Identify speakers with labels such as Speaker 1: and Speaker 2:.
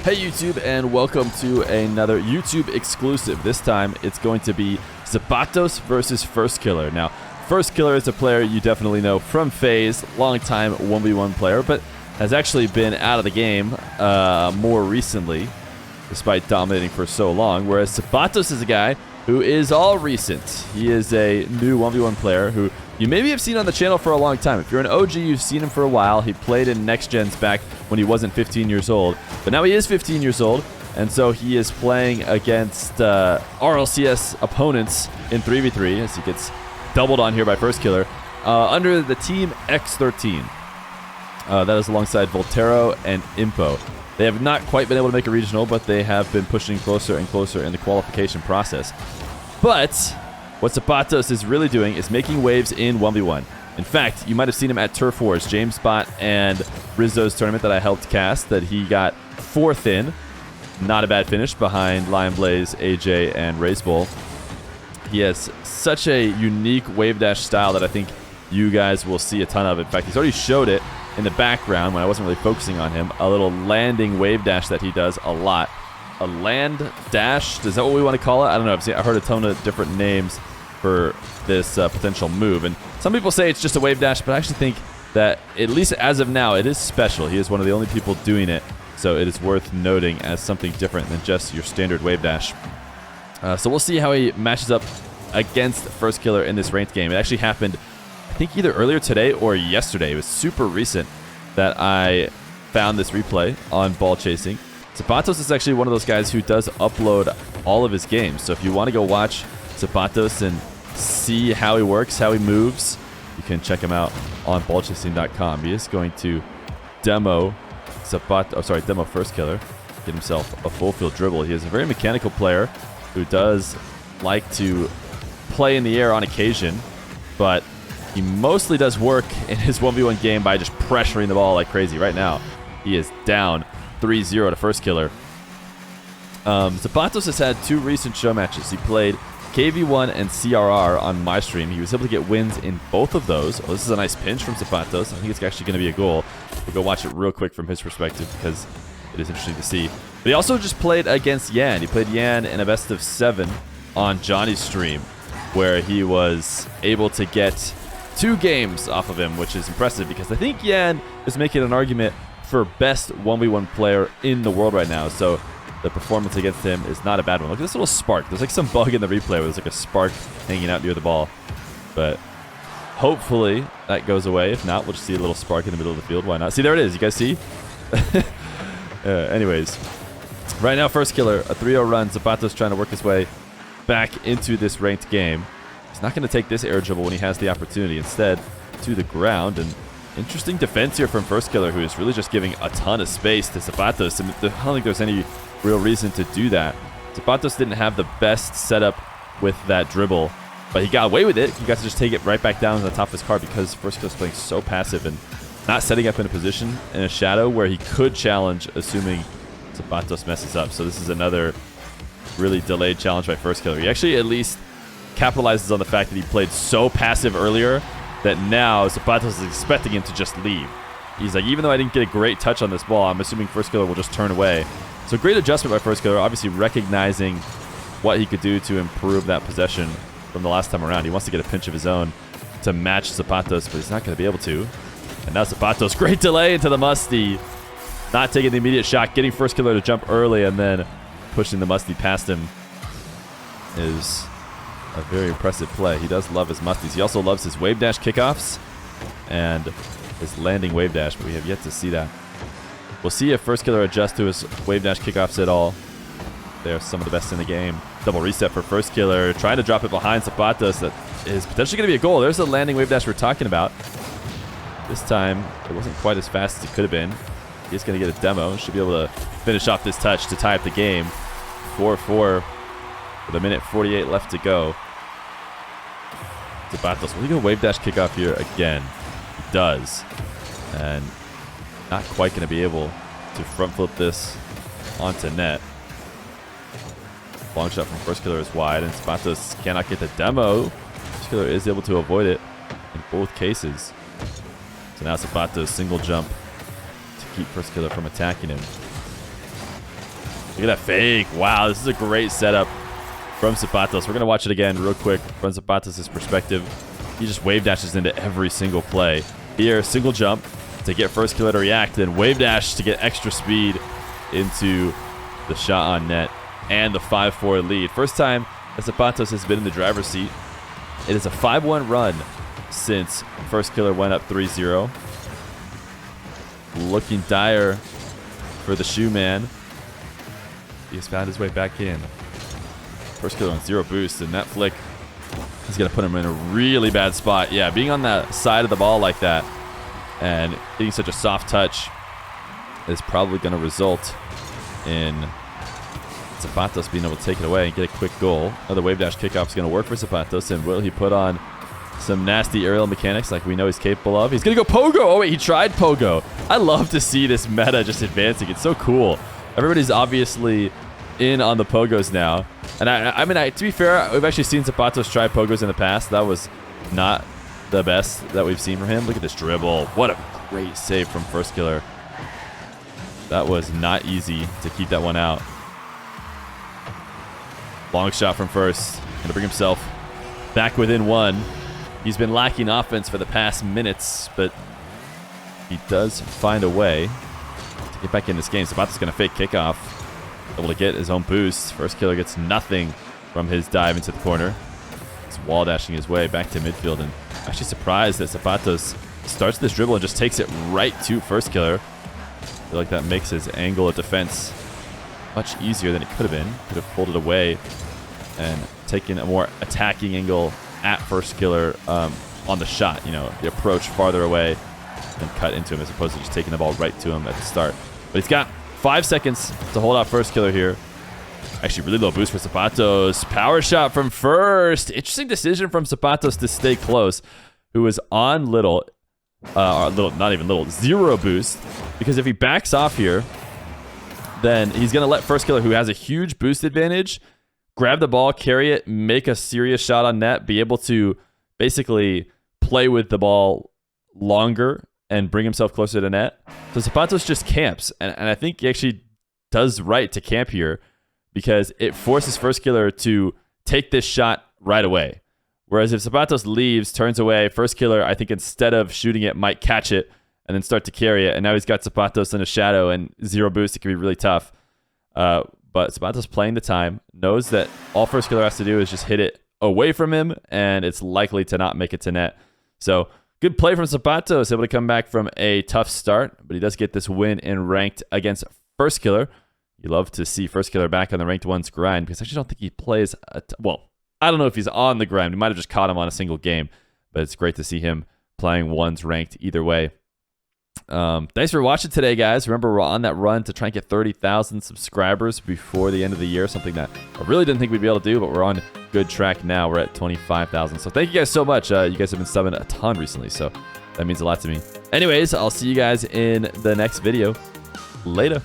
Speaker 1: Hey YouTube, and welcome to another YouTube exclusive. This time it's going to be aZapatos versus Firstkiller. Now, Firstkiller is a player you definitely know from FaZe, long-time 1v1 player, but has actually been out of the game more recently, despite dominating for so long, whereas aZapatos is a guy who is all recent. He is a new 1v1 player who you maybe have seen on the channel for a long time. If you're an OG, you've seen him for a while. He played in Next Gens back when he wasn't 15 years old. But now he is 15 years old, and so he is playing against RLCS opponents in 3v3 as he gets doubled on here by Firstkiller under the Team X13. That is alongside Voltero and Impo. They have not quite been able to make a regional, but they have been pushing closer and closer in the qualification process. But what aZapatos is really doing is making waves in 1v1. In fact, you might have seen him at Turf Wars, James Bot and Rizzo's tournament that I helped cast, that he got 4th in. Not a bad finish behind Lion Blaze, AJ, and Razebull. He has such a unique wave dash style that I think you guys will see a ton of. In fact, he's already showed it in the background when I wasn't really focusing on him. A little landing wave dash that he does a lot. A land dash, is that what we want to call it? I don't know. I've heard a ton of different names for this potential move. And some people say it's just a wave dash, but I actually think that, at least as of now, it is special. He is one of the only people doing it, so it is worth noting as something different than just your standard wave dash. So we'll see how he matches up against Firstkiller in this ranked game. It actually happened, I think, either earlier today or yesterday. It was super recent that I found this replay on Ball Chasing. aZapatos is actually one of those guys who does upload all of his games. So if you want to go watch aZapatos and see how he works, how he moves, you can check him out on ballchasing.com. He is going to demo Firstkiller, get himself a full field dribble. He is a very mechanical player who does like to play in the air on occasion, but he mostly does work in his 1v1 game by just pressuring the ball like crazy. Right now, he is down 3-0 to Firstkiller. aZapatos has had 2 recent show matches. He played KV1 and CRR on my stream. He was able to get wins in both of those. Oh, this is a nice pinch from aZapatos. I think it's actually going to be a goal. We'll go watch it real quick from his perspective because it is interesting to see. But he also just played against Yan. He played Yan in a best of 7 on Johnny's stream, where he was able to get 2 games off of him, which is impressive because I think Yan is making an argument for best 1v1 player in the world right now. So the performance against him is not a bad one. Look at this little spark. There's like some bug in the replay where there's like a spark hanging out near the ball. But hopefully that goes away. If not, we'll just see a little spark in the middle of the field. Why not? See, there it is. You guys see? Anyways, right now, Firstkiller, a 3-0 run. aZapatos trying to work his way back into this ranked game. He's not going to take this air dribble when he has the opportunity. Instead, to the ground. And interesting defense here from Firstkiller, who is really just giving a ton of space to aZapatos. And I don't think there's any real reason to do that. aZapatos didn't have the best setup with that dribble, but he got away with it. He got to just take it right back down to the top of his card because Firstkiller's playing so passive and not setting up in a position in a shadow where he could challenge, assuming aZapatos messes up. So this is another really delayed challenge by Firstkiller. He actually at least capitalizes on the fact that he played so passive earlier that now aZapatos is expecting him to just leave. He's like, even though I didn't get a great touch on this ball, I'm assuming Firstkiller will just turn away. So great adjustment by Firstkiller, obviously recognizing what he could do to improve that possession from the last time around. He wants to get a pinch of his own to match aZapatos, but he's not going to be able to. And now aZapatos, great delay into the Musty. Not taking the immediate shot, getting Firstkiller to jump early and then pushing the Musty past him is a very impressive play. He does love his Musties. He also loves his wave dash kickoffs and his landing wave dash, but we have yet to see that. We'll see if Firstkiller adjusts to his wave dash kickoffs at all. They're some of the best in the game. Double reset for Firstkiller, trying to drop it behind aZapatos. That is potentially going to be a goal. There's the landing wave dash we're talking about. This time, it wasn't quite as fast as it could have been. He's going to get a demo. Should be able to finish off this touch to tie up the game. 4-4 with 1:48 left to go. aZapatos, will he go wave dash kickoff here again? He does. And not quite going to be able to front flip this onto net. Long shot from Firstkiller is wide, and aZapatos cannot get the demo. Firstkiller is able to avoid it in both cases. So now aZapatos single jump to keep Firstkiller from attacking him. Look at that fake. Wow, this is a great setup from aZapatos. We're going to watch it again real quick from aZapatos' perspective. He just wave dashes into every single play. Here, single jump to get Firstkiller to react, then wave dash to get extra speed into the shot on net and the 5-4 lead. First time aZapatos has been in the driver's seat. It is a 5-1 run since Firstkiller went up 3-0. Looking dire for the shoe man. He has found his way back in. Firstkiller on 0 boost, and that flick is going to put him in a really bad spot. Yeah, being on that side of the ball like that and getting such a soft touch is probably going to result in aZapatos being able to take it away and get a quick goal. Another wave dash kickoff is going to work for aZapatos, and will he put on some nasty aerial mechanics like we know he's capable of? He's going to go pogo. Oh, wait, he tried pogo. I love to see this meta just advancing. It's so cool. Everybody's obviously in on the pogos now. And I mean, to be fair, we've actually seen aZapatos try pogos in the past. That was not the best that we've seen from him. Look at this dribble. What a great save from Firstkiller. That was not easy to keep that one out. Long shot from First. Going to bring himself back within 1. He's been lacking offense for the past minutes, but he does find a way to get back in this game. aZapatos going to fake kickoff. Able to get his own boost. Firstkiller gets nothing from his dive into the corner. He's wall dashing his way back to midfield, and I'm actually surprised that aZapatos starts this dribble and just takes it right to Firstkiller. I feel like that makes his angle of defense much easier than it could have been. Could have pulled it away and taken a more attacking angle at Firstkiller on the shot. You know, the approach farther away and cut into him as opposed to just taking the ball right to him at the start. But he's got 5 seconds to hold off Firstkiller here. Actually, really low boost for aZapatos. Power shot from First. Interesting decision from aZapatos to stay close, who was on not even little, 0 boost. Because if he backs off here, then he's going to let Firstkiller, who has a huge boost advantage, grab the ball, carry it, make a serious shot on net, be able to basically play with the ball longer and bring himself closer to net. So aZapatos just camps, and I think he actually does right to camp here because it forces Firstkiller to take this shot right away. Whereas if aZapatos leaves, turns away, Firstkiller, I think instead of shooting it, might catch it and then start to carry it. And now he's got aZapatos in a shadow and 0 boost. It can be really tough. But aZapatos playing the time, knows that all Firstkiller has to do is just hit it away from him, and it's likely to not make it to net. So good play from aZapatos, able to come back from a tough start, but he does get this win in ranked against Firstkiller. You love to see Firstkiller back on the ranked ones grind, because I actually don't think he plays, well, I don't know if he's on the grind. We might have just caught him on a single game, but it's great to see him playing ones ranked either way. Thanks for watching today, guys. Remember, we're on that run to try and get 30,000 subscribers before the end of the year, something that I really didn't think we'd be able to do, but we're on good track now. We're at 25,000. So thank you guys so much. You guys have been subbing a ton recently, so that means a lot to me. Anyways, I'll see you guys in the next video. Later.